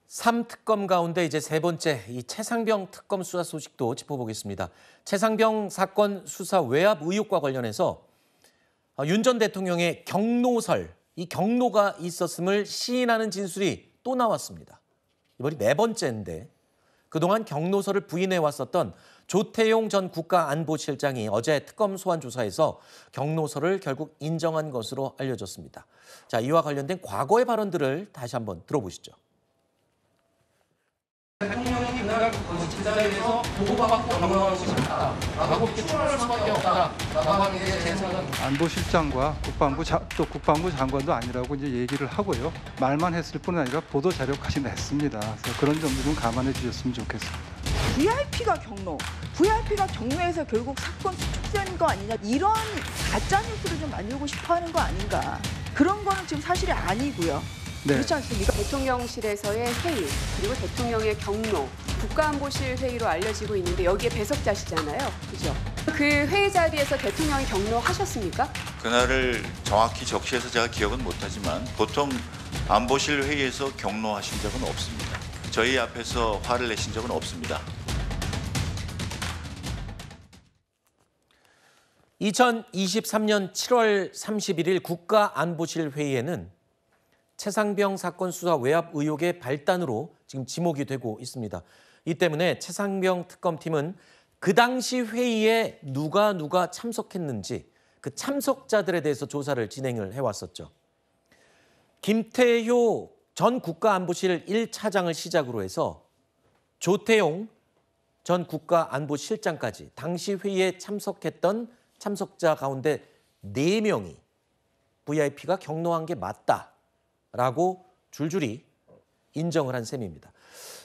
3특검 가운데 이제 세 번째 이 최상병 특검 수사 소식도 짚어보겠습니다. 최상병 사건 수사 외압 의혹과 관련해서 윤 전 대통령의 경로설, 이 경로가 있었음을 시인하는 진술이 또 나왔습니다. 이번이 네 번째인데 그동안 경로설을 부인해왔었던 조태용 전 국가안보실장이 어제 특검 소환 조사에서 경로설을 결국 인정한 것으로 알려졌습니다. 자, 이와 관련된 과거의 발언들을 다시 한번 들어보시죠. 대통령이 그날 그 자리에서 보고받고 경로하고 싶다라고 이렇게 추론할 수밖에 없다라고 하는 게 제 생각입니다. 안보실장과 또 국방부 장관도 아니라고 이제 얘기를 하고요. 말만 했을 뿐 아니라 보도 자료까지 냈습니다. 그래서 그런 점도 좀 감안해 주셨으면 좋겠습니다. VIP가 경로에서 결국 사건 수축된 거 아니냐, 이런 가짜 뉴스를 좀 만들고 싶어하는 거 아닌가. 그런 거는 지금 사실이 아니고요. 네. 그렇지 않습니까? 대통령실에서의 회의, 그리고 대통령의 경로, 국가안보실 회의로 알려지고 있는데 여기에 배석자시잖아요. 그죠? 그 회의 자리에서 대통령이 경로하셨습니까? 그날을 정확히 적시해서 제가 기억은 못하지만 보통 안보실 회의에서 경로하신 적은 없습니다. 저희 앞에서 화를 내신 적은 없습니다. 2023년 7월 31일 국가안보실 회의에는 최상병 사건 수사 외압 의혹의 발단으로 지금 지목이 되고 있습니다. 이 때문에 최상병 특검팀은 그 당시 회의에 누가 참석했는지 그 참석자들에 대해서 조사를 진행을 해왔었죠. 김태효 전 국가안보실 1차장을 시작으로 해서 조태용 전 국가안보실장까지 당시 회의에 참석했던 참석자 가운데 4명이 VIP가 경로한 게 맞다라고 줄줄이 인정을 한 셈입니다.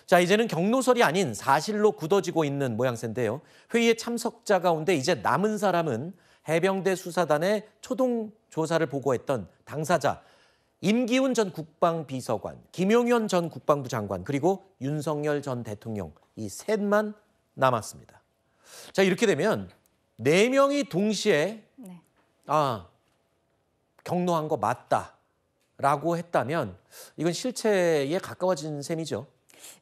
자, 이제는 경로설이 아닌 사실로 굳어지고 있는 모양새인데요. 회의의 참석자 가운데 이제 남은 사람은 해병대 수사단의 초동 조사를 보고했던 당사자 임기훈 전 국방비서관, 김용현 전 국방부 장관, 그리고 윤석열 전 대통령, 이 셋만 남았습니다. 자, 이렇게 되면 4명이 동시에 경로한 거 맞다라고 했다면 이건 실체에 가까워진 셈이죠.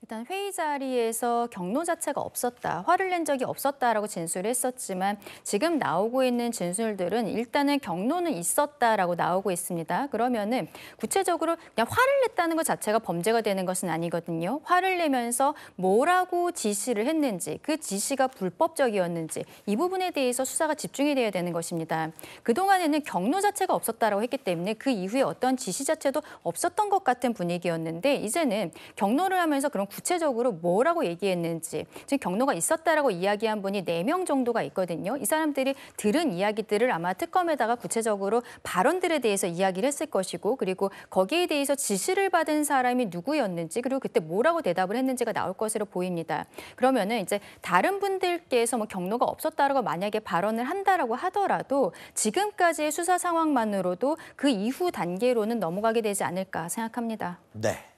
일단 회의 자리에서 경로 자체가 없었다, 화를 낸 적이 없었다라고 진술을 했었지만 지금 나오고 있는 진술들은 일단은 경로는 있었다라고 나오고 있습니다. 그러면은 구체적으로 그냥 화를 냈다는 것 자체가 범죄가 되는 것은 아니거든요. 화를 내면서 뭐라고 지시를 했는지, 그 지시가 불법적이었는지 이 부분에 대해서 수사가 집중이 돼야 되는 것입니다. 그동안에는 경로 자체가 없었다라고 했기 때문에 그 이후에 어떤 지시 자체도 없었던 것 같은 분위기였는데 이제는 경로를 하면서 그럼 구체적으로 뭐라고 얘기했는지, 지금 경로가 있었다라고 이야기한 분이 4명 정도가 있거든요. 이 사람들이 들은 이야기들을 아마 특검에다가 구체적으로 발언들에 대해서 이야기를 했을 것이고, 그리고 거기에 대해서 지시를 받은 사람이 누구였는지, 그리고 그때 뭐라고 대답을 했는지가 나올 것으로 보입니다. 그러면은 이제 다른 분들께서 뭐 경로가 없었다라고 만약에 발언을 한다라고 하더라도 지금까지의 수사 상황만으로도 그 이후 단계로는 넘어가게 되지 않을까 생각합니다. 네.